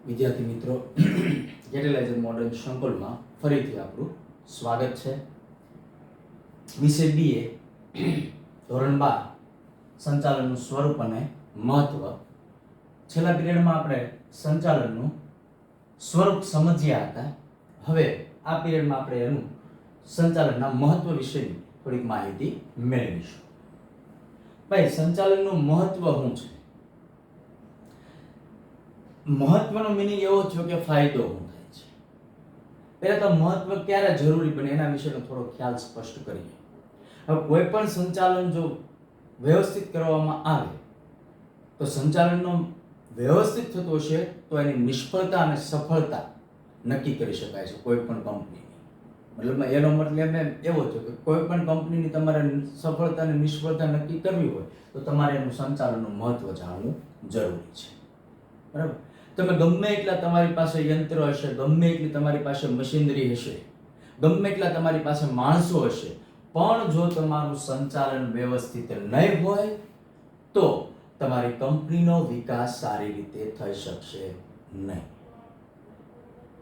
વિદ્યાર્થી મિત્રો, જેટેલાઇઝર મોડર્ન સંકુલમાં ફરીથી આપણું સ્વાગત છે. વિષય બીએ ધોરણ 12 સંચાલનનું સ્વરૂપ અને મહત્વ. છેલ્લા પિરિયડમાં આપણે સંચાલનનું સ્વરૂપ સમજ્યા હતા. હવે આ પિરિયડમાં આપણે એનું સંચાલનના મહત્વ વિશેની થોડીક માહિતી મેળવીશું. ભાઈ, સંચાલનનું મહત્વ શું છે? મહત્વનો મિનિંગ એવો થયો કે ફાયદો શું થાય છે. પહેલા તો મહત્વ ક્યારે જરૂરી બને એના વિશેનો થોડો ખ્યાલ સ્પષ્ટ કરીએ. હવે કોઈ પણ સંચાલન જો વ્યવસ્થિત કરવામાં આવે તો સંચાલનનો વ્યવસ્થિત થતો હશે તો એની નિષ્ફળતા અને સફળતા નક્કી કરી શકાય છે કોઈ પણ કંપનીની. મતલબ એનો મતલબ એવો છે કે કોઈ પણ કંપનીની તમારે સફળતા અને નિષ્ફળતા નક્કી કરવી હોય તો તમારે એનું સંચાલનનું મહત્વ જાણવું જરૂરી છે. બરાબર? તમે ગમે એટલા તમારી પાસે યંત્ર હશે, ગમે એટલી તમારી પાસે મશીનરી હશે, ગમે એટલા તમારી પાસે માણસો હશે, પણ જો તમારું સંચાલન વ્યવસ્થિત નહીં હોય તો તમારી કંપનીનો વિકાસ સારી રીતે થઈ શકશે નહીં.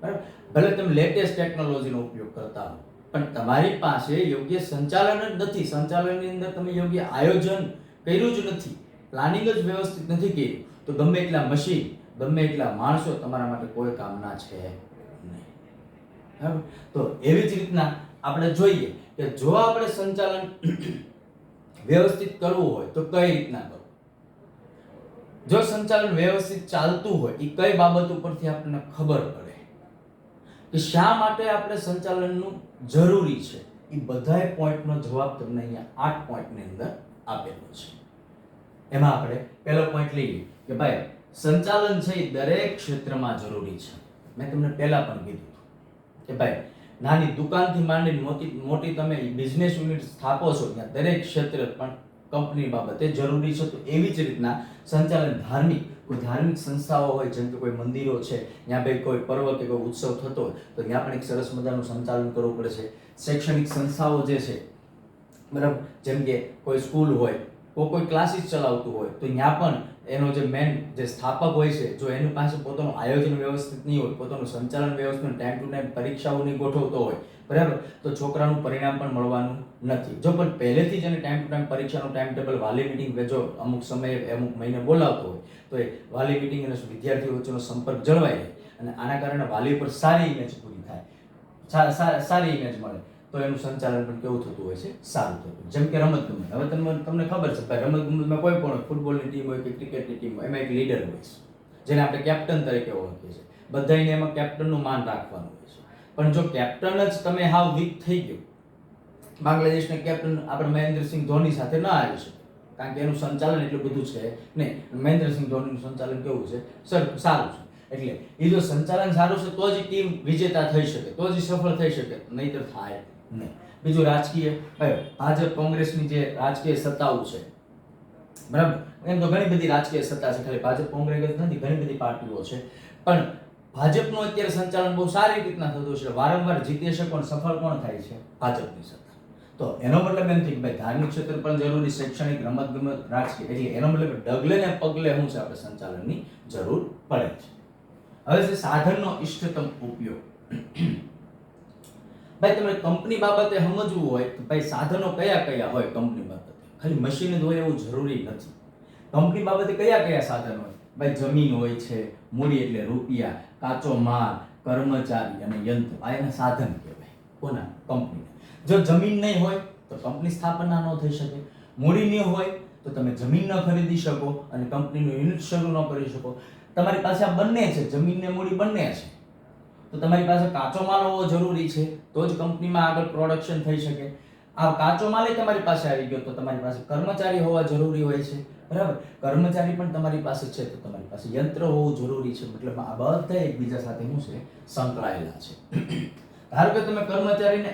બરાબર? ભલે તમે લેટેસ્ટ ટેકનોલોજીનો ઉપયોગ કરતા હો, પણ તમારી પાસે યોગ્ય સંચાલન જ નથી. સંચાલનની અંદર તમે યોગ્ય આયોજન કર્યું જ નથી, પ્લાનિંગ જ વ્યવસ્થિત નથી કર્યું, તો ગમે એટલા મશીન, ગમે એટલા માણસો તમારા માટે કોઈ કામના છે નહીં. બરાબર? તો એવી જ રીતના આપણે જોઈએ કે જો આપણે સંચાલન વ્યવસ્થિત કરવું હોય તો કઈ રીતના કરવું. જો સંચાલન વ્યવસ્થિત ચાલતું હોય એ કઈ બાબત ઉપરથી આપણને ખબર પડે કે શા માટે આપણે સંચાલનનું જરૂરી છે. એ બધાય પોઈન્ટનો જવાબ તમને અહીંયા 8 પોઈન્ટની અંદર આપેલો છે. એમાં આપણે પહેલો પોઈન્ટ લઈએ કે ભાઈ, સંચાલન છે એ દરેક ક્ષેત્રમાં જરૂરી છે. મેં તમને પહેલા પણ કીધું કે ભાઈ, નાની દુકાનથી માંડીને મોટી તમે બિઝનેસ યુનિટ સ્થાપો છો ત્યાં દરેક ક્ષેત્ર પણ કંપની બાબતે જરૂરી છે. તો એવી જ રીતના સંચાલન કોઈ ધાર્મિક સંસ્થાઓ હોય, જેમ કે કોઈ મંદિરો છે, ત્યાં ભાઈ કોઈ પર્વ કે કોઈ ઉત્સવ થતો હોય તો ત્યાં પણ એક સરસ મજાનું સંચાલન કરવું પડે છે. શૈક્ષણિક સંસ્થાઓ જે છે, બરાબર, જેમ કે કોઈ સ્કૂલ હોય, કોઈ ક્લાસીસ ચલાવતું હોય તો ત્યાં પણ એનો જે મેન જે સ્થાપક હોય છે, જો એની પાસે પોતાનું આયોજન વ્યવસ્થિત નહીં હોય, પોતાનું સંચાલન વ્યવસ્થિત, ટાઈમ ટુ ટાઈમ પરીક્ષાઓ નહીં ગોઠવતો હોય, બરાબર, તો છોકરાનું પરિણામ પણ મળવાનું નથી. જો પણ પહેલેથી જ એને ટાઈમ ટુ ટાઈમ પરીક્ષાનું ટાઈમ ટેબલ, વાલી મિટિંગ જો અમુક સમયે અમુક મહિને બોલાવતો હોય તો એ વાલી મિટિંગ અને વિદ્યાર્થીઓ વચ્ચેનો સંપર્ક જળવાય રહે અને આના કારણે વાલી પર સારી ઇમેજ પૂરી થાય, સારી ઇમેજ મળે તો એનું સંચાલન પણ કેવું થતું હોય છે? સારું થતું. જેમ કે રમતગમત. હવે તમને ખબર છે ભાઈ, રમતગમતમાં કોઈ પણ ફૂટબોલની ટીમ હોય કે ક્રિકેટની ટીમ હોય, એમાં એક લીડર હોય છે જેને આપણે કેપ્ટન તરીકે ઓળખીએ છીએ. બધાને એમાં કેપ્ટનનું માન રાખવાનું હોય છે. પણ જો કેપ્ટન જ તમે હાવ વીક થઈ ગયો, બાંગ્લાદેશના કેપ્ટન આપણે મહેન્દ્રસિંહ ધોની સાથે ન આવી શકે, કારણ કે એનું સંચાલન એટલું બધું છે નહીં. મહેન્દ્રસિંહ ધોનીનું સંચાલન કેવું છે? સારું છે. એટલે એ જો સંચાલન સારું છે તો જ ટીમ વિજેતા થઈ શકે, તો જ સફળ થઈ શકે, નહીતર થાય નહીં. બીજું રાજકીય, ભાજપ કોંગ્રેસની જે રાજકીય સત્તાઓ છે, બરાબર, એમ તો ઘણી બધી રાજકીય સત્તા છે, ખાલી ભાજપ કોંગ્રેસ જ નથી, ઘણી બધી પાર્ટીઓ છે. પણ ભાજપનું અત્યારે સંચાલન બહુ સારી રીતના થતું છે, વારંવાર જીતે છે, પણ સફળ કોણ થાય છે? ભાજપની સત્તા. તો એનો મતલબ એમ નથી કે ભાઈ ધાર્મિક ક્ષેત્ર પણ જરૂરી, શૈક્ષણિક, રમતગમત, રાજકીય, એટલે એનો મતલબ ડગલે ને પગલે શું છે? આપણે સંચાલનની જરૂર પડે છે. હવે છે સાધનનો ઇષ્ટતમ ઉપયોગ. ભાઈ, તમે કંપની બાબતે સમજવું હોય તો ભાઈ સાધનો કયા હોય કંપની બાબતે? ખાલી મશીન જ હોય એવું જરૂરી નથી. કંપની બાબતે કયા સાધનો હોય? ભાઈ, જમીન હોય છે, મૂડી એટલે રૂપિયા, કાચો માલ, કર્મચારી અને યંત્ર. આ એના સાધન કહેવાય. કોના? કંપની. જો જમીન નહીં હોય તો કંપની સ્થાપના ન થઈ શકે. મૂડી નહીં હોય તો તમે જમીન ન ખરીદી શકો અને કંપનીનું યુનિટ શરૂ ન કરી શકો. તમારી પાસે આ બંને છે, જમીન ને મૂડી બંને છે, તો તમારી પાસે કાચો માલ હોવો જરૂરી છે, તો જ કંપનીમાં આગળ પ્રોડક્શન થઈ શકે. આ કાચો માલ તમારી પાસે આવી ગયો તો તમારી પાસે કર્મચારી હોવા જરૂરી હોય છે, બરાબર. કર્મચારી પણ તમારી પાસે છે તો તમારી પાસે યંત્ર હોવું જરૂરી છે. મતલબ આ બધા એકબીજા સાથે શું છે? સંકળાયેલા છે. ધારો કે તમે કર્મચારીને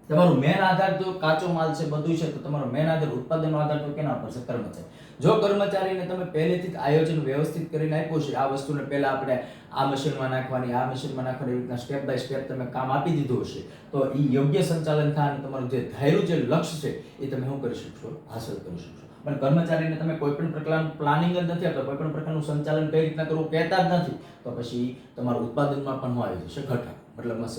તમારો મેન આધાર તો કાચો માલ છે, બધું છે, તો તમારો મેન આધાર, ઉત્પાદનનો આધાર તો કેના પર છે? કર્મચારી. જો કર્મચારીને તમે પહેલેથી જ આયોજન વ્યવસ્થિત કરીને આપ્યું છે, આ વસ્તુને પહેલા આપણે આ મશીનમાં નાખવાની, આ મશીનમાં નાખવાની, એવી રીતના સ્ટેપ બાય સ્ટેપ તમે કામ આપી દીધું હશે તો એ યોગ્ય સંચાલન થાય અને તમારું જે ધાર્યું જે લક્ષ્ય છે એ તમે શું કરી શકશો? હાંસલ કરી શકશો. પણ કર્મચારીને તમે કોઈ પણ પ્રકારનું પ્લાનિંગ જ નથી આપતા, કોઈ પણ પ્રકારનું સંચાલન કઈ રીતના કરવું કહેતા જ નથી, તો પછી તમારું ઉત્પાદનમાં પણ આવી જશે ઘટાડો. મતલબમાં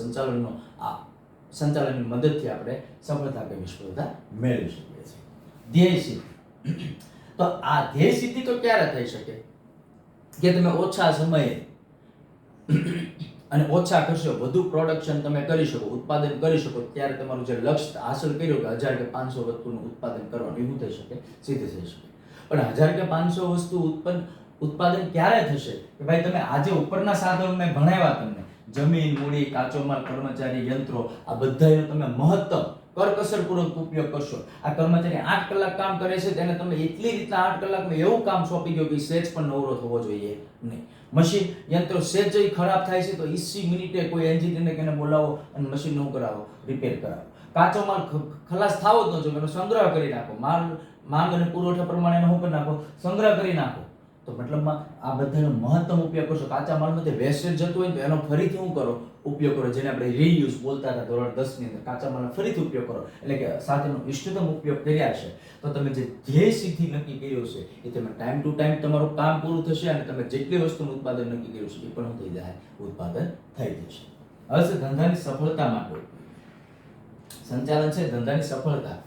સંચાલનની મદદથી આપણે સફળતા કે નિષ્ફળતા મેળવી શકીએ છીએ. ધ્યેય સિદ્ધિ. તો આ ધ્યેય સિદ્ધિ તો ક્યારે થઈ શકે કે તમે ઓછા સમયે અને ઓછા ખર્ચે વધુ પ્રોડક્શન તમે કરી શકો, ઉત્પાદન કરી શકો, ત્યારે તમારું જે લક્ષ્ય હાંસલ કર્યું કે 1000 કે 500 વસ્તુનું ઉત્પાદન કરવાનું, એવું થઈ શકે, સિદ્ધ થઈ શકે. પણ 1000 કે 500 વસ્તુ ઉત્પાદન ક્યારે થશે કે ભાઈ તમે આજે ઉપરના સાધનો મેં ભણાવ્યા, તમને જમીન, મૂડી, કાચો માલ, કર્મચારી, યંત્રો, આ બધાનો તમે મહત્તમ કરકસરપૂર્વક ઉપયોગ કરશો. આ કર્મચારી 8 કલાક કામ કરે છે, તેને તમે એટલી રીતના 8 કલાકમાં એવું કામ સોંપી ગયો કે સહેજ પણ નવરો થવો જોઈએ નહીં. મશીન યંત્રો સહેજ ખરાબ થાય છે તો 20 મિનિટે કોઈ એન્જિનિયરને કેને બોલાવો અને મશીન નું કરાવો, રિપેર કરાવો. કાચો માલ ખલાસ થાવો જ ન જોઈએ, એનો સંગ્રહ કરી નાખો, માંગ અને પુરવઠા પ્રમાણે એનો શું કરી નાખો, સંગ્રહ કરી નાખો. તો મતલબમાં આ બધાનો મહત્તમ ઉપયોગ કરશો. કાચા માલમાંથી વેસ્ટેજ જતું હોય તો એનો ફરીથી શું કરો, ઉપયોગ કરો, જેને આપણે રીયુઝ બોલતા હતા ધોરણ 10 ની અંદર. કાચા માલનો ફરીથી ઉપયોગ કરો, એટલે કે સાથેનો ઇષ્ટતમ ઉપયોગ કર્યા છે તો તમે જે ધ્યેય સિદ્ધિ નક્કી કર્યો છે એ તમે ટાઈમ ટુ ટાઈમ તમારું કામ પૂરું થશે અને તમે જેટલી વસ્તુનું ઉત્પાદન નક્કી કર્યું છે એ પણ થઈ જાય, ઉત્પાદન થઈ જશે. હવે છે ધંધાની સફળતા માટે સંચાલન છે. ધંધાની સફળતા,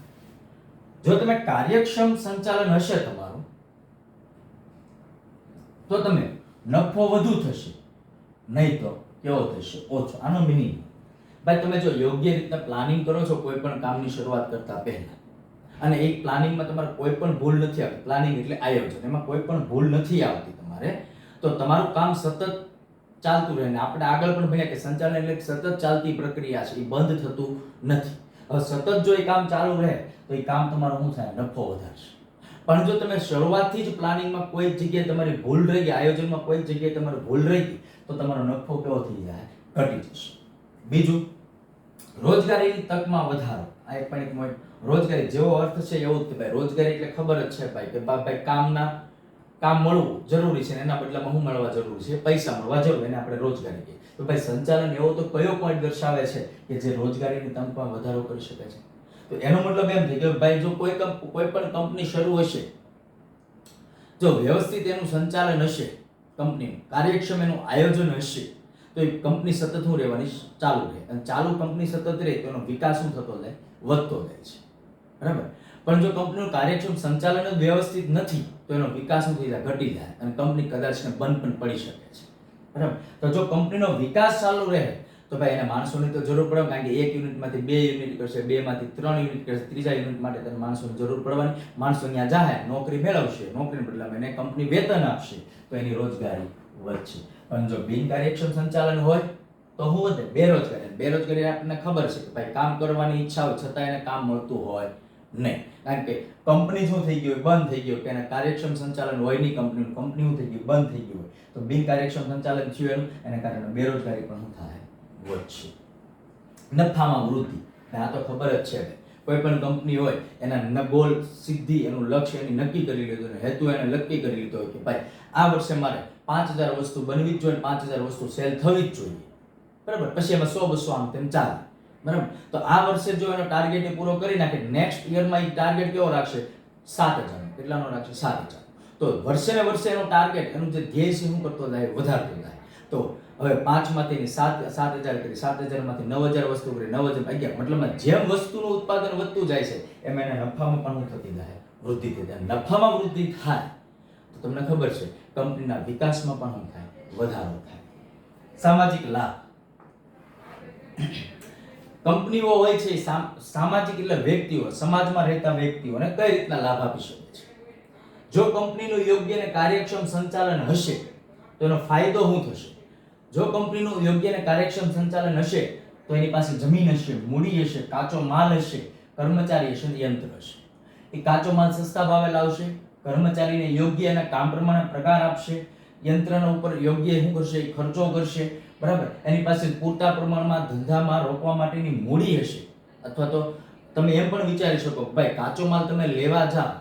જો તમે કાર્યક્ષમ સંચાલન હશે તમારું તો તમે નફો વધુ થશે, નહીં તો કેવો થશે, ઓછો. આનો મિનિંગ ભાઈ, તમે જો યોગ્ય રીતે પ્લાનિંગ કરો છો કોઈ પણ કામની શરૂઆત કરતા પહેલા, અને એ પ્લાનિંગમાં તમારે કોઈ પણ ભૂલ નથી આવતી, પ્લાનિંગ એટલે આયોજન, એમાં કોઈ પણ ભૂલ નથી આવતી તમારે, તો તમારું કામ સતત ચાલતું રહે. આપણે આગળ પણ ભણ્યા કે સંચાલન એટલે સતત ચાલતી પ્રક્રિયા છે, એ બંધ થતું નથી. હવે સતત જો એ કામ ચાલુ રહે તો એ કામ તમારું શું થાય, નફો વધારશે. પણ જો તમે શરૂઆતથી જ પ્લાનિંગમાં કોઈ જગ્યાએ તમારી ભૂલ રહી ગઈ, આયોજનમાં કોઈ જગ્યાએ તમારી ભૂલ રહી ગઈ, તો તમારો નફો કેવો થઈ જાય, ઘટી જશે. બીજું, રોજગારીની તકમાં વધારો. આ એક પણ એક પોઈન્ટ. રોજગારી જેવો અર્થ છે એવું જ ભાઈ, રોજગારી એટલે ખબર જ છે ભાઈ કે ભાઈ કામ મળવું જરૂરી છે, એના બદલામાં શું મળવા જરૂરી છે, પૈસા મળવા જરૂરી, એને આપણે રોજગારી કહીએ. તો ભાઈ સંચાલન એવો તો કયો પોઈન્ટ દર્શાવે છે કે જે રોજગારીની તકમાં વધારો કરી શકે છે? તો એનો મતલબ એમ થાય કે ભાઈ જો કોઈ પણ કંપની શરૂ હશે, જો વ્યવસ્થિત એનું સંચાલન હશે, કંપનીનું કાર્યક્ષમ એનું આયોજન હશે, તો એ કંપની સતત શું રહેવાની, ચાલુ રહે. અને ચાલુ કંપની સતત રહે તો એનો વિકાસ શું થતો જાય, વધતો જાય છે, બરાબર. પણ જો કંપનીનું કાર્યક્ષમ સંચાલન જ વ્યવસ્થિત નથી તો એનો વિકાસ શું થઈ જાય, ઘટી જાય, અને કંપની કદાચ બંધ પણ પડી શકે છે, બરાબર. તો જો કંપનીનો વિકાસ ચાલુ રહે તો ભાઈ એને માણસોની તો જરૂર પડે, કારણ કે 1 યુનિટમાંથી 2 યુનિટ કરશે, 2 માંથી 3 યુનિટ કરશે, ત્રીજા યુનિટ માટે તેને માણસોની જરૂર પડવાની. માણસો ત્યાં જાય, નોકરી મેળવશે, નોકરીને બદલામાં એને કંપની વેતન આપશે, તો એની રોજગારી વધશે. પણ જો બિનકાર્યક્ષમ સંચાલન હોય તો શું વધે, બેરોજગારી. બેરોજગારી આપણને ખબર છે કે ભાઈ કામ કરવાની ઈચ્છા હોય છતાં એને કામ મળતું હોય નહીં, કારણ કે કંપની શું થઈ ગયું, બંધ થઈ ગયું, કે એના કાર્યક્ષમ સંચાલન હોય નહીં, કંપની શું થઈ ગયું, બંધ થઈ ગયું હોય. તો બિનકાર્યક્ષમ સંચાલન થયું એના કારણે બેરોજગારી પણ શું થાય, વધશે. નફામાં વૃદ્ધિ. આ તો ખબર જ છે, કોઈ પણ કંપની હોય એના ગોલ, સિદ્ધિ, એનું લક્ષ્ય એની નક્કી કરી લીધું, હેતુ એને નક્કી કરી લીધો હોય કે ભાઈ આ વર્ષે મારે 5000 વસ્તુ બનવી જ જોઈએ, 5000 વસ્તુ સેલ થવી જ જોઈએ, બરાબર. પછી એમાં 100-200 આમ તેમ ચાલે, બરાબર. તો આ વર્ષે જો એનો ટાર્ગેટ એ પૂરો કરી નાખે, નેક્સ્ટ યરમાં એ ટાર્ગેટ કેવો રાખશે, 7000. કેટલાનો રાખશે, 7000. તો વર્ષે ને વર્ષે એનો ટાર્ગેટ, એનું જે ધ્યેય છે શું કરતો જાય, વધારતો જાય. તો હવે 5 માંથી 7000 કરી, 7000 માંથી 9000 વસ્તુ કરી, 9000 11. મતલબ જેમ વસ્તુનું ઉત્પાદન વધતું જાય છે એમ એને નફામાં પણ થતી જાય, વૃદ્ધિ થઈ જાય. નફામાં વૃદ્ધિ થાય તો તમને ખબર છે કંપનીના વિકાસમાં પણ શું થાય, વધારો થાય. સામાજિક લાભ. કંપનીઓ હોય છે સામાજિક એટલે વ્યક્તિઓ, સમાજમાં રહેતા વ્યક્તિઓને કઈ રીતના લાભ આપી શકે છે? જો કંપનીનું યોગ્ય અને કાર્યક્ષમ સંચાલન હશે તો એનો ફાયદો શું થશે? જો કંપનીનું યોગ્ય અને કાર્યક્ષમ સંચાલન હશે તો એની પાસે જમીન હશે, મૂડી હશે, કાચો માલ હશે, કર્મચારી હશે, યંત્ર હશે. એ કાચો માલ સસ્તા ભાવે લાવશે, કર્મચારીને યોગ્ય અને કામ પ્રમાણે પગાર આપશે, યંત્રના ઉપર યોગ્ય શું કરશે, ખર્ચો કરશે, બરાબર. એની પાસે પૂરતા પ્રમાણમાં ધંધામાં રોકવા માટેની મૂડી હશે. અથવા તો તમે એમ પણ વિચારી શકો કે ભાઈ કાચો માલ તમે લેવા જાઓ,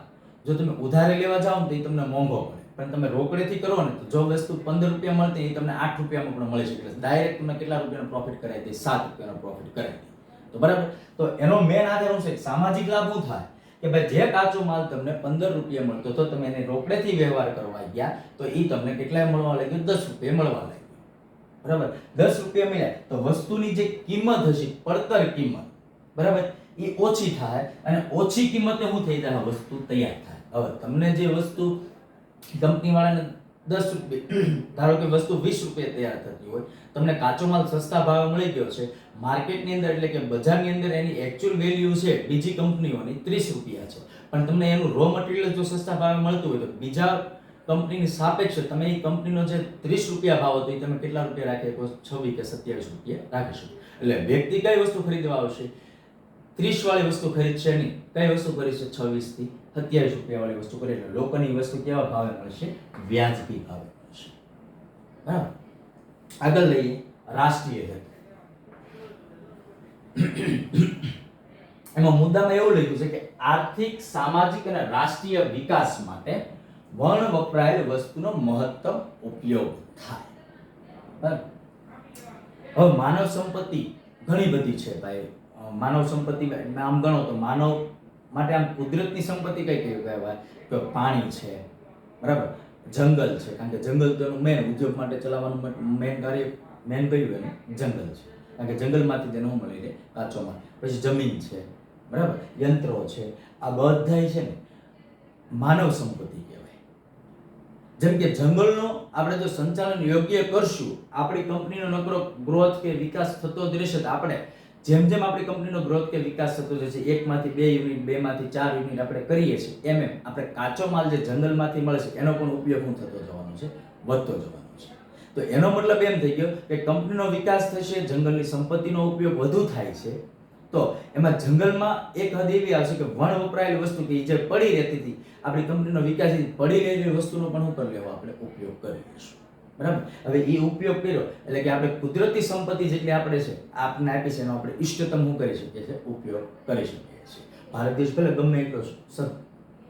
જો તમે ઉધારે લેવા જાઓ ને તો એ તમને મોંઘો પડે, પણ તમે રોકડેથી કરો ને તો જો વસ્તુ 15 રૂપિયા મળતી એ તમને 8 રૂપિયામાં પણ મળી શકે. ડાયરેક્ટ તમને કેટલા રૂપિયાનો પ્રોફિટ કરાવી દે, 7 રૂપિયાનો પ્રોફિટ કરાવી દે. તો બરાબર. તો એનો મેન આધાર શું છે, સામાજિક લાભ શું થાય કે ભાઈ જે કાચો માલ તમને 15 રૂપિયા મળતો હતો, તમે એને રોકડેથી વ્યવહાર કરવા ગયા તો એ તમને કેટલાય મળવા લાગ્યો? 10 રૂપિયા મળવા લાગ્યો. બરાબર, 10 રૂપિયા મળ્યા તો વસ્તુની જે કિંમત હશે, પડતર કિંમત, બરાબર, એ ઓછી થાય અને ઓછી કિંમતે શું થઈ જાય? વસ્તુ તૈયાર થાય. હવે તમને જે વસ્તુ કંપની વાળાને 10 રૂપિયા, ધારો કે વસ્તુ 20 રૂપિયા તૈયાર થતી હોય, તમને કાચો માલ સસ્તા ભાવે મળી ગયો છે માર્કેટની અંદર, એટલે કે બજારની અંદર એની એકચ્યુઅલ વેલ્યુ છે બીજી કંપનીઓની 30 રૂપિયા છે, પણ તમને એનું રો મટીરીયલ જો સસ્તા ભાવે મળતું હોય તો બીજા કંપનીની સાપેક્ષે તમે એ કંપનીનો જે 30 રૂપિયા ભાવ હતો એ તમે કેટલા રૂપિયા રાખી શકો? 26 કે 27 રૂપિયા રાખી શકો. એટલે વ્યક્તિ કઈ વસ્તુ ખરીદવા આવશે? 30 વાળી વસ્તુ ખરીદશે નહીં. કઈ વસ્તુ ખરીદશે? 26 થી 27 રૂપિયા વાળી વસ્તુ ખરીદશે. લોકોની વસ્તુ કેવા ભાવે મળશે? વ્યાજબી ભાવે મળશે. બરાબર. આગળ લઈએ રાષ્ટ્રીય હેતુ. એમાં મુદ્દામાં એવું લખ્યું છે કે આર્થિક, સામાજિક અને રાષ્ટ્રીય વિકાસ માટે વણ વપરાયેલ વસ્તુનો મહત્તમ ઉપયોગ થાય. બરાબર. હવે માનવ સંપત્તિ ઘણી બધી છે ભાઈ. માનવ સંપત્તિ આમ ગણો તો માનવ માટે આમ કુદરતની સંપત્તિ કઈ કઈ કહેવાય? તો પાણી છે, બરાબર, જંગલ છે, કારણ કે જંગલ તો મેન ઉદ્યોગ માટે ચલાવવાનું મેન કાર્ય મેન કયું એનું જંગલ છે, કારણ કે જંગલમાંથી જેને મળી રહે કાચો માલ. પછી જમીન છે, બરાબર, યંત્રો છે, આ બધા છે ને માનવ સંપત્તિ કહેવાય. જેમ કે જંગલનો આપણે જો સંચાલન યોગ્ય કરશું, આપણી કંપનીનો નકરો ગ્રોથ કે વિકાસ થતો જ રહેશે. આપણે જેમ જેમ આપણી કંપનીનો ગ્રોથ કે વિકાસ થતો જશે, 1 માંથી 2 યુનિટ, 2 માંથી 4 યુનિટ આપણે કરીએ છીએ, એમ આપણે કાચો માલ જે જંગલમાંથી મળે છે એનો પણ ઉપયોગ થતો જવાનો છે, વધતો જવાનો છે. તો એનો મતલબ એમ થઈ ગયો કે કંપનીનો વિકાસ થશે, જંગલની સંપત્તિનો ઉપયોગ વધુ થાય છે, તો એમાં જંગલમાં એક હદ એવી આવશે કે વણ વપરાયેલી વસ્તુ કે જે પડી રહેતી હતી, આપણી કંપનીનો વિકાસ પડી રહેલી વસ્તુનો પણ શું કરી લેવો? આપણે ઉપયોગ કરી લઈશું. બરાબર. હવે એ ઉપયોગ કર્યો એટલે કે આપણે કુદરતી સંપત્તિ જેટલી આપણે છે આપને આપી છે એનો આપણે ઇષ્ટતમ શું કરી શકીએ છીએ? ઉપયોગ કરી શકીએ છીએ. ભારત દેશ ભલે ગમે એટલો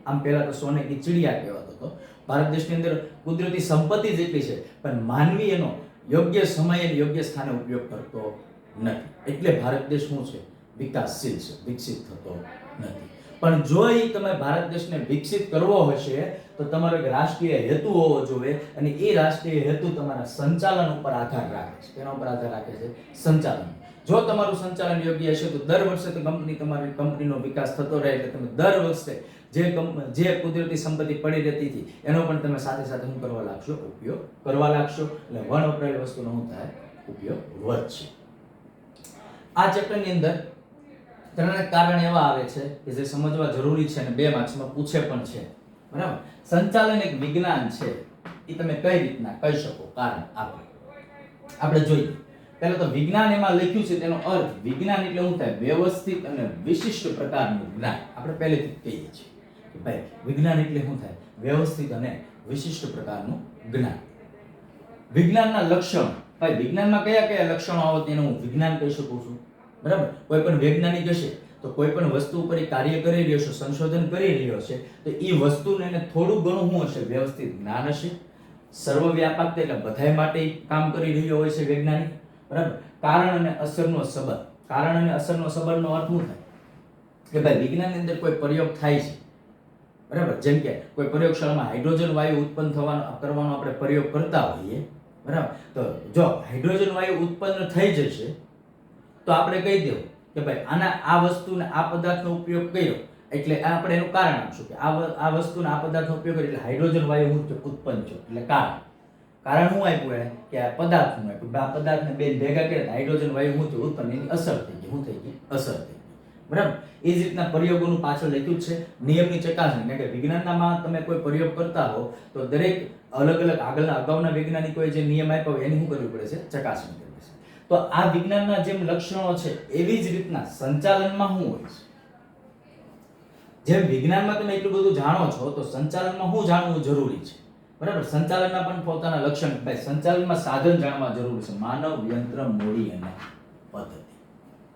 આમ પહેલા તો સોને કી ચિડિયા કહેવાતો હતો. ભારત દેશની અંદર કુદરતી સંપત્તિ જેટલી છે, પણ માનવી એનો યોગ્ય સમયે યોગ્ય સ્થાને ઉપયોગ કરતો નથી. એટલે ભારત દેશ શું છે? વિકાસશીલ છે, વિકસિત થતો નથી. પણ જો એ તમે ભારત દેશને વિકસિત કરવો હશે તો તમારો એક રાષ્ટ્રીય હેતુ હોવો જોઈએ, અને એ રાષ્ટ્રીય હેતુ તમારા સંચાલન ઉપર આધાર રાખે છે. તેના ઉપર આધાર રાખે છે સંચાલન. જો તમારું સંચાલન યોગ્ય હશે તો દર વર્ષે તો તમારી કંપનીનો વિકાસ થતો રહે. એટલે તમે દર વર્ષે જે કુદરતી સંપત્તિ પડી રહેતી હતી એનો પણ તમે સાથે સાથે શું કરવા લાગશો? ઉપયોગ કરવા લાગશો. એટલે વણ વપરાયેલી વસ્તુનો શું થાય? ઉપયોગ વધશે. આ ચેપ્ટરની અંદર ત્રણ કારણ એવા આવે છે કે જે સમજવા જરૂરી છે અને 2 માર્ક્સમાં પૂછે પણ છે. બરાબર. સંચાલન એક વિજ્ઞાન છે. એ તમે કઈ રીતના કહી શકો? કારણ આપણે જોઈએ. પહેલા તો વિજ્ઞાન એમાં લખ્યું છે, તેનો અર્થ વિજ્ઞાન એટલે શું થાય? વ્યવસ્થિત અને વિશિષ્ટ પ્રકારનું જ્ઞાન. આપણે પહેલેથી કહીએ છીએ કે ભાઈ વિજ્ઞાન એટલે શું થાય? વ્યવસ્થિત અને વિશિષ્ટ પ્રકારનું જ્ઞાન. વિજ્ઞાનના લક્ષણો. ભાઈ વિજ્ઞાનમાં કયા કયા લક્ષણો આવે તેનું હું વિજ્ઞાન કહી શકું છું. બરાબર. કોઈ પણ વૈજ્ઞાનિક હશે તો કોઈ પણ વસ્તુ ઉપર કાર્ય કરી રહ્યો છે, સંશોધન કરી રહ્યો છે, તો એ વસ્તુને એને થોડું ઘણું શું હશે? વ્યવસ્થિત જ્ઞાન હશે. સર્વવ્યાપક એટલે બધાય માટે કામ કરી રહ્યો હોય છે વૈજ્ઞાનિક. બરાબર. કારણ અને અસરનો સંબંધ. કારણ અને અસરનો સંબંધનો અર્થ શું થાય? કે ભાઈ વિજ્ઞાનની અંદર કોઈ પ્રયોગ થાય છે, બરાબર, જેમ કે કોઈ પ્રયોગશાળામાં હાઇડ્રોજન વાયુ ઉત્પન્ન કરવાનો આપણે પ્રયોગ કરતા હોઈએ, બરાબર, તો જો હાઇડ્રોજન વાયુ ઉત્પન્ન થઈ જશે તો આપણે કહી દેવું કે ભાઈ આ વસ્તુને આ પદાર્થનો ઉપયોગ કર્યો એટલે આપણે એનું કારણ આપશું કે આ વસ્તુને આ પદાર્થનો ઉપયોગ કર્યો એટલે હાઇડ્રોજન વાયુ ઉત્પન્ન થયો. એટલે કારણ શું આપ્યું એને? કે આ પદાર્થનું આપ્યું. આ પદાર્થને બે ભેગા કર્યા હાઇડ્રોજન વાયુ શું થયું? ઉત્પન્ન. એની અસર થઈ ગઈ. શું થઈ ગઈ? અસર થઈ ગઈ. બરાબર. એ જ રીતના પ્રયોગોનું પાછળ લખ્યું છે નિયમની ચકાસણી. એટલે કે વિજ્ઞાનમાં તમે કોઈ પ્રયોગ કરતા હો તો દરેક અલગ અલગ અગાઉના વૈજ્ઞાનિકોએ જે નિયમ આપ્યા હોય એની શું કરવી પડે છે? ચકાસણી કરવી પડે છે. તો આ વિજ્ઞાનના જેમ લક્ષણો છે એવી જ રીતના સંચાલનમાં શું હોય છે? જેમ વિજ્ઞાનમાં તમે એટલું બધું જાણો છો તો સંચાલનમાં શું જાણવું જરૂરી છે? બરાબર. સંચાલનના પણ પોતાના લક્ષણ. ભાઈ સંચાલનમાં સાધન જાણવા જરૂરી છે. માનવ, યંત્ર, મૂડી અને પદ્ધતિ.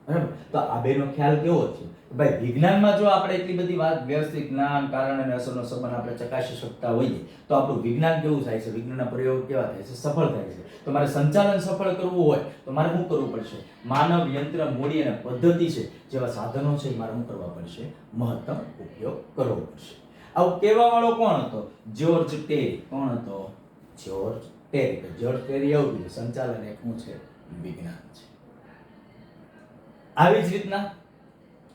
બરાબર. તો આ બેનો ખ્યાલ કેવો છે? ભાઈ વિજ્ઞાનમાં જો આપણે એટલી બધી વાત વ્યવસ્થિત જ્ઞાન, કારણ અને અસરનો સંબંધ આપણે ચકાસી શકતા હોઈએ તો આપણું વિજ્ઞાન કેવું થાય છે, વિજ્ઞાનના પ્રયોગ કેવા થાય છે, સફળ થાય છે. તો મારે સંચાલન સફળ કરવું હોય તો મારે શું કરવું પડશે? માનવ, યંત્ર, મૂડી અને પદ્ધતિ છે જેવા સાધનો છે મારે શું કરવા પડશે? મહત્તમ ઉપયોગ કરવો પડશે. આવું કહેવા વાળો કોણ હતો? George Terry. કોણ હતો? George Terry. જ્યોર્જ ટેરી એવું કીધું સંચાલન એક શું છે? વિજ્ઞાન છે. આવી જ રીતના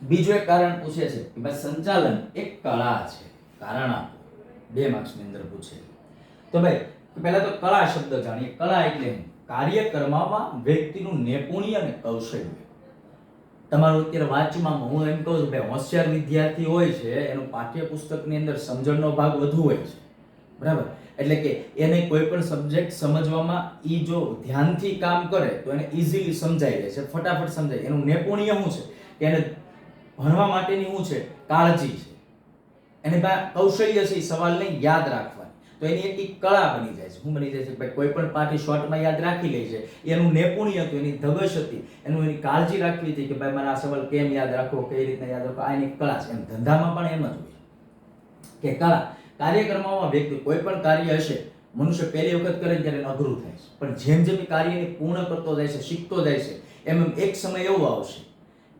બીજું એક કારણ પૂછે છે કે ભાઈ સંચાલન એક કળા છે. કારણ આપો. 2 માર્ક્સની અંદર પૂછે. તો ભાઈ પહેલા તો કળા શબ્દ જાણીએ. કળા એટલે શું? કાર્ય કરવામાં વ્યક્તિનું નૈપુણ્ય અને કૌશલ્ય. તમારું અત્યારે વાંચવામાં હું એમ કહું છું ભાઈ હોશિયાર વિદ્યાર્થી હોય છે એનું પાઠ્યપુસ્તકની અંદર સમજણનો ભાગ વધુ હોય છે. બરાબર. એટલે કે એને કોઈ પણ સબ્જેક્ટ સમજવામાં ઈ જો ધ્યાનથી કામ કરે તો એને ઈઝીલી સમજાઈ જાય છે, ફટાફટ સમજાય. એનું નૈપુણ્ય શું છે કે એને ભણવા માટેની શું છે? કાળજી છે. એને કૌશલ્ય છે એ સવાલને યાદ રાખવાની. તો એની એક કળા બની જાય છે. શું બની જાય છે? ભાઈ કોઈ પણ પાઠ શોર્ટમાં યાદ રાખી લે છે. એનું નૈપુણ્ય હતું, એની ધગશ હતી, એની કાળજી રાખવી હતી કે ભાઈ મારે આ સવાલ કેમ યાદ રાખવો, કઈ રીતના યાદ રાખવો. આ એની કળા છે. એમ ધંધામાં પણ એમ જ હોય કે કળા. કાર્ય કરવામાં વ્યક્તિ કોઈ પણ કાર્ય હશે, મનુષ્ય પહેલી વખત કરે ત્યારે એને અઘરું થાય છે, પણ જેમ જેમ કાર્યને પૂર્ણ કરતો જાય છે, શીખતો જાય છે, એમ એક સમય એવો આવશે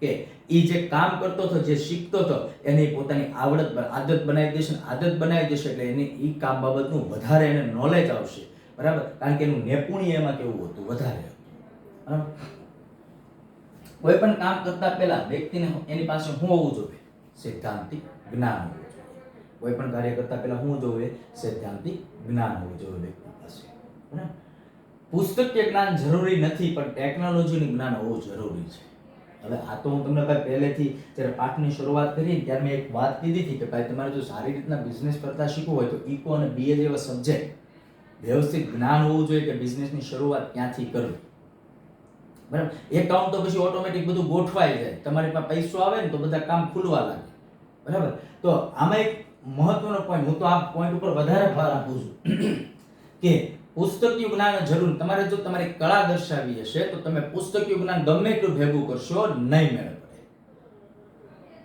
કે એ જે કામ કરતો હતો, જે શીખતો હતો, એને પોતાની આદત બનાવી દેશે. આદત બનાવી દેશે એટલે એને એ કામ બાબતનું વધારે એને નોલેજ આવશે. બરાબર. કારણ કે એનું નૈપુણ્ય એમાં કેવું હતું? વધારે હતું. બરાબર. કોઈ પણ કામ કરતા પહેલા વ્યક્તિને એની પાસે શું હોવું જોઈએ? સૈદ્ધાંતિક જ્ઞાન હોવું જોઈએ. કોઈ પણ કાર્ય કરતા પહેલા શું જોઈએ? સૈદ્ધાંતિક જ્ઞાન હોવું જોઈએ વ્યક્તિ પાસે. બરાબર. પુસ્તકીય જ્ઞાન જરૂરી નથી, પણ ટેકનોલોજીનું જ્ઞાન હોવું જરૂરી છે. હવે આ તો હું તમને ભાઈ પહેલેથી જ્યારે પાઠની શરૂઆત કરી ત્યારે મેં એક વાત કીધી હતી કે ભાઈ તમારે જો સારી રીતના બિઝનેસ કરતા શીખવું હોય તો ઇકો અને બીએ જેવા સબ્જેક્ટ વ્યવસ્થિત જ્ઞાન હોવું જોઈએ કે બિઝનેસની શરૂઆત ક્યાંથી કરવી. બરાબર. એકાઉન્ટ તો પછી ઓટોમેટિક બધું ગોઠવાઈ જાય. તમારી પાસે પૈસો આવે ને તો બધા કામ ખુલવા લાગે. બરાબર. તો આમાં એક મહત્વનો પોઈન્ટ, હું તો આ પોઈન્ટ ઉપર વધારે ભાર આપું છું કે પુસ્તકીય જ્ઞાન જરૂર. તમારે જો તમારી કળા દર્શાવી હશે તો તમે પુસ્તકીય જ્ઞાન ગમે એટલું ભેગું કરશો નહીં મેળ પડે.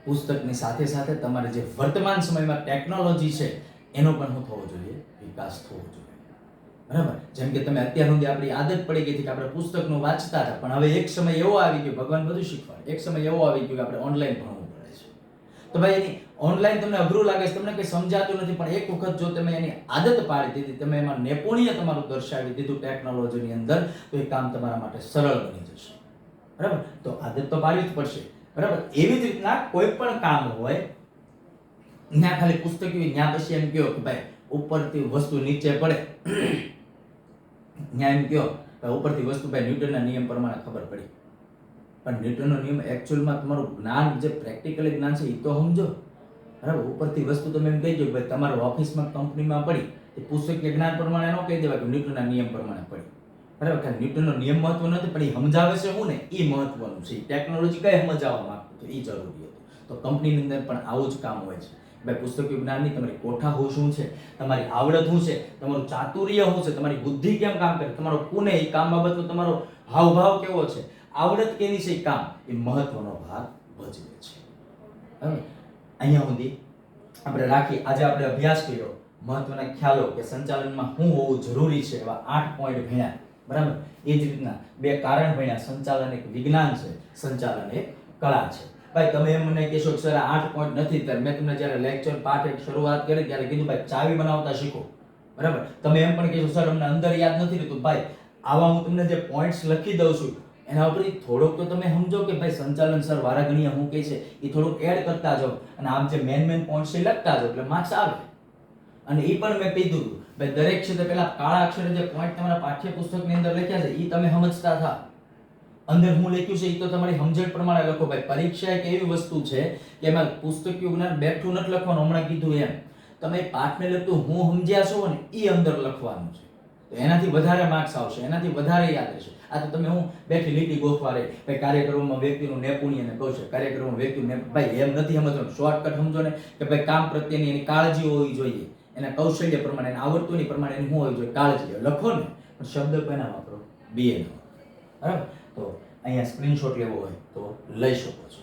પુસ્તકની સાથે સાથે તમારે જે વર્તમાન સમયમાં ટેકનોલોજી છે એનો પણ શું થવો જોઈએ? વિકાસ થવો જોઈએ. બરાબર. જેમ કે તમે અત્યાર સુધી આપણી આદત પડી ગઈ હતી કે આપણે પુસ્તકનું વાંચતા હતા, પણ હવે એક સમય એવો આવી ગયો, ભગવાન બધું શીખવાડે, એક સમય એવો આવી ગયો કે આપણે ઓનલાઈન ભણવું પડે છે. તો ભાઈ એની ઓનલાઈન તમને અઘરું લાગે છે, તમને કંઈ સમજાતું નથી, પણ એક વખત જો તમે એની આદત પાડી દીધી, તમે એમાં નૈપુણ્ય તમારું દર્શાવી દીધું ટેકનોલોજીની અંદર, તો એ કામ તમારા માટે સરળ બની જશે. બરાબર. તો આદત તો પાડવી જ પડશે. બરાબર. એવી જ રીતના કોઈ પણ કામ હોય ત્યાં ખાલી પુસ્તકીય, ત્યાં પછી એમ કહો કે ભાઈ ઉપરથી વસ્તુ નીચે પડે, ત્યાં એમ કહો કે ઉપરથી વસ્તુ ભાઈ ન્યૂટનના નિયમ પ્રમાણે ખબર પડી, પણ ન્યૂટનનો નિયમ એકચ્યુઅલમાં તમારું જ્ઞાન જે પ્રેક્ટિકલી જ્ઞાન છે એ તો સમજો. બરાબર. ઉપરથી વસ્તુ તમે એમ કહી દો ભાઈ તમારો ઓફિસમાં, કંપનીમાં પડી, એ પુસ્તકીય જ્ઞાન પ્રમાણે ન કહી દેવાય કે ન્યૂટનના નિયમ પ્રમાણે પડી. બરાબર. કે ન્યૂટનનો નિયમ મહત્વ નથી, પણ એ સમજાવે છે હું ને એ મહત્વનું છે. ટેકનોલોજી કઈ સમજાવવા માંગતું તો એ જરૂરી હતું. તો કંપનીની અંદર પણ આવું જ કામ હોય છે. ભાઈ પુસ્તકીય જ્ઞાનની તમારી કોઠા શું છે, તમારી આવડત શું છે, તમારું ચાતુર્ય શું છે, તમારી બુદ્ધિ કેમ કામ કરે, તમારો પુણે એ કામ બાબતનો તમારો હાવભાવ કેવો છે, આવડત કેવી છે, કામ એ મહત્વનો ભાગ ભજવે છે. બરાબર. અહીંયા સુધી આપણે રાખી. આજે આપણે અભ્યાસ કર્યો મહત્વના ખ્યાલો કે સંચાલનમાં શું હોવું જરૂરી છે, એવા 8 પોઈન્ટ ભણ્યા. બરાબર. એ જ રીતના 2 કારણ ભણ્યા. સંચાલન એક વિજ્ઞાન છે, સંચાલન એક કળા છે. ભાઈ તમે એમ મને કહેશો કે સર 8 પોઈન્ટ નથી, ત્યારે મેં તમને જ્યારે લેક્ચર પાઠ એક શરૂઆત કરી ત્યારે કીધું ભાઈ ચાવી બનાવતા શીખો. બરાબર. તમે એમ પણ કહેશો સર અમને અંદર યાદ નથી રહેતું. ભાઈ આવા હું તમને જે પોઈન્ટ્સ લખી દઉં છું એના ઉપરથી થોડોક તો તમે સમજો કે ભાઈ સંચાલન સર વારાઘડીએ હું કહે છે એ થોડુંક એડ કરતા જાઓ, અને આમ જે મેન પોઈન્ટ્સ છે લખતા જાઓ એટલે માર્ક્સ આવે. અને એ પણ મેં કીધું હતું ભાઈ દરેક ક્ષેત્રે પેલા કાળા અક્ષરે જે પોઈન્ટ તમારા પાઠ્યપુસ્તકની અંદર લખ્યા છે એ તમે સમજતા થા. અંદર હું લખ્યું છે એ તો તમારી સમજણ પ્રમાણે લખો. ભાઈ પરીક્ષા એક એવી વસ્તુ છે કે એમાં પુસ્તકીય જ્ઞાન બેઠું નથી લખવાનું. હમણાં કીધું એમ તમે પાઠને લગતું હું સમજ્યા છો ને એ અંદર લખવાનું છે. તો એનાથી વધારે માર્ક્સ આવશે, એનાથી વધારે યાદ રહેશે. આ તો તમે હું બેઠી લીટી ગોખવા રહે ભાઈ કાર્યક્રમમાં વ્યક્તિનું નૈપુણ્ય ને કૌશલ્ય, કાર્યક્રમમાં વ્યક્તિનું ભાઈ એમ નથી સમજવાનું. શોર્ટકટ સમજો ને કે ભાઈ કામ પ્રત્યેની એની કાળજી હોવી જોઈએ, એના કૌશલ્ય પ્રમાણે, એના આવડતોની પ્રમાણે એની શું હોવી જોઈએ? કાળજી. લખો ને પણ શબ્દ કોના વાપરો? બીએ નો. બરાબર. તો અહીંયા સ્ક્રીનશોટ લેવો હોય તો લઈ શકો છો.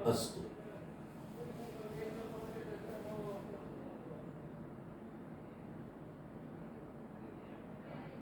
અસ્તુ.